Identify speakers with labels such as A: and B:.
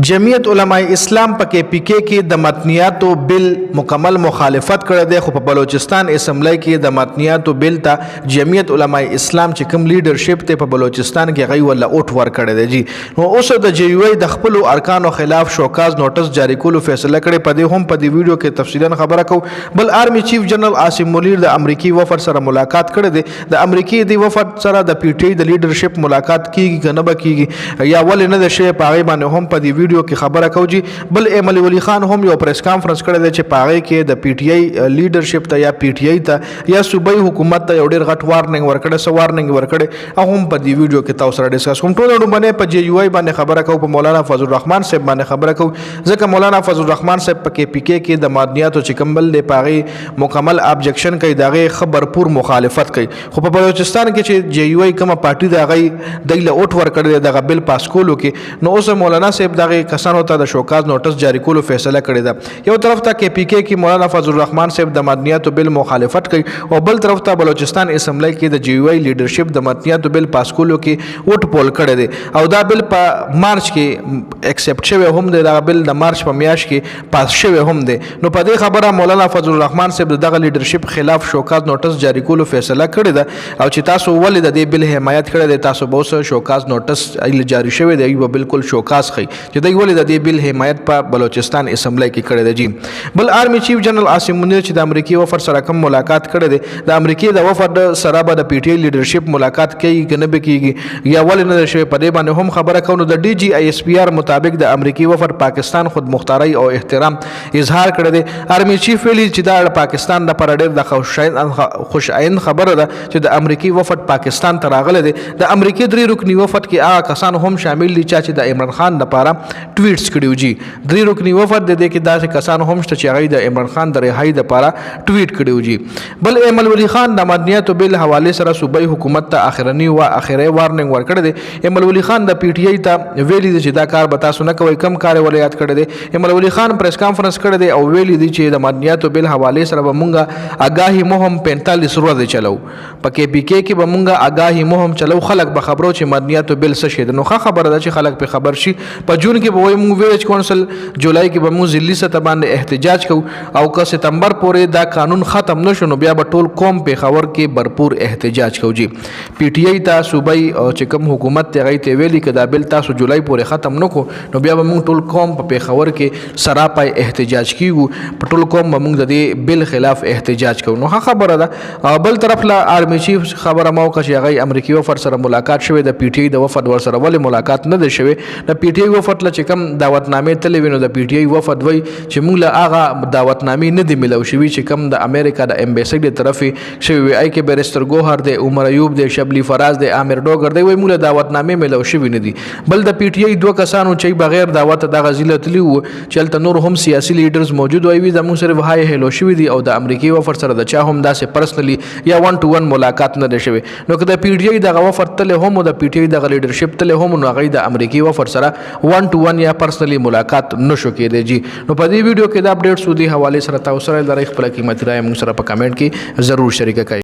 A: जमियत उलमाए इस्लाम په KPK کې د متنیاتو بل مکمل مخالفت کړی دی خو په بلوچستان اسمبلی کې د متنیاتو بل ته جمعیت علماء اسلام چې کوم لیډرشپ ته په بلوچستان کې غي ولا اوټ ور کړی دی جی نو اوس د JUI د خپل ارکانو خلاف شوکاز نوټس جاری کولو فیصله کړې په دې هم په دې ویډیو کې تفصیلا خبره کو بل آرمی چیف جنرال عاصم منیر د امریکای وفد سره ملاقات کړی دی د امریکای د وفد سره د PTI د لیډرشپ ملاقات کیږي کنه به کیږي یا ول نه د شی په غي باندې هم په دې ویډیو کې خبره کوي بل ایمل ولی خان هم یو پریس کانفرنس کړی دی چې پاغه کې د PTI لیډرشپ ته یا PTI ته یا صوبایي حکومت ته یو ډیر غټ وارننګ ورکړی سو وارننګ ورکړی هم په دې ویډیو کې تاسو سره ډیسکس کوم ټول باندې په JUI باندې خبره کوم په مولانا فضل الرحمن صاحب باندې خبره کوم ځکه مولانا فضل الرحمن صاحب په KPK کې د مدنیاتو چې کمبل دی پاغه مکمل ابجیکشن کوي دغه خبرپور مخالفت کوي خو په بلوچستان کې چې JUI کومه پارټي دغه دله اوټ ورکړی دغه بل پاس کولو کې نو اوس مولانا صاحب دغه کسانو ته د شوکاز نوټس جاری کولو فیصله کړې ده یو طرف ته KPK کې مولانا فضل الرحمن صاحب د مدنیاتو بل مخالفت کوي او بل طرف ته بلوچستان اسمبلی کې د JUI لیډرشپ د مدنیاتو بل پاس کولو کې ووټ پول کړی دی او دا بل په مارچ کې ایکسپټ شوی هم دی دا بل د مارچ په میاشت کې پاس شوی هم دی نو په دې خبره مولانا فضل الرحمن صاحب دغه لیډرشپ خلاف شوکاز نوټس جاری کولو فیصله کړې ده او چې تاسو ولې د دې بل حمایت کړی دی تاسو به اوس شوکاز نوټس جاری شوی دی ایو بالکل شوکاز خي چې دوی ولې د دې بل حمایت په بلوچستان اسمبلی کې کړی دی جی بل آرمی چیف جنرال عاصم منیر چې د امریکای وفد سره کوم ملاقات کړی دی د امریکای د وفد سره به د PTI لیډرشپ ملاقات کوي کنه به کیږي یا ولې نه شوی په دې باندې هم خبره کوو د DGISPR مطابق د امریکای وفد پاکستان خود مختاری او احترام اظهار کړی دی آرمی چیف ویلي چې دا پاکستان د پر ډېر د خوشاین خبره ده چې د امریکای وفد پاکستان ته راغلی دی د امریکای درې رکنی وفد کې هغه کسان هم شامل دي چې د عمران خان لپاره ټویټس کړیو جی درې رکنی وفد د دې کې داسې کسان هم شته چې هغه د عمران خان د رهایی لپاره ټویټ کړیو جی بل ایمل ولی خان د مدنیاتو بل حواله سره صوبایي حکومت ته اخرنی وارننګ ورکړی دی ایمل ولی خان د PTI ته ویلي دی چې دا کار به تاسو نه کوئ کم کار ولایت کړی دی ایمل ولی خان پریس کانفرنس کړی دی او ویلي دی چې د مدنیاتو بل حواله سره به مونږه اگاهی مهم 45 ورځې چلو په KPK کې به مونږه اگاهی مهم چلو خلک به خبرو چې مدنیاتو بل څه شي نو خبره ده چې خلک په خبر شي په جون کې به وای مونږ ویلج کونسل جولای کې به مونږ ضلعي سطح باندې احتجاج کوو او که سپتمبر پورې دا قانون ختم نشو نو بیا به ټول قوم په خبر کې भरपूर احتجاج کوو جی PTI ته صوبایي چې کوم حکومت ته غي ته ویلي کدا بل تاسو جولای پورې ختم نکو نو بیا به مونږ ټول قوم په خبر کې سراپای احتجاج کیو په ټول قوم به مونږ د دې بل خلاف احتجاج کوو نو خبره ده بل طرف لا آرمی چیف خبره موقع چې غي امریکای وفد سره ملاقات شوه د PTI د وفد ور سره ولې ملاقات نه ده شوه د PTI وفد ل چې کوم دعوتنامې تلې وینو د PTI وفد وای چې موږ له هغه دعوتنامې نه دی ملو شوی چې کوم د امریکا د امبیسډ د طرفي شوی وای کې بیرستر ګوهر دی عمر ایوب دی شبلی فراز دی عامر ډوګر دی وای موږ له دعوتنامې ملو شوی نه دی بل د PTI دوه کسانو چې بغیر دعوت د غزیله تلی وو چې نور هم سیاسي لیډرز موجود وای وي زموږ سره وهای هلو شوی دی او د امریکای وفد سره د چا هم داسې پرسنلی یا 1 to 1 ملاقات نه دی شوی نو که د PTI د وفد تل هم د PTI د لیډرشپ تل هم نو غي د امریکای وفد سره 1 to 1 یا پرسنلی ملاقات نشو کېدی جی نو په دې ویډیو کې دا اپډیټس ودی حواله سره تاسو سره لري خپل قیمتي رائے موږ سره په کمنټ کې ضرور شریک کړئ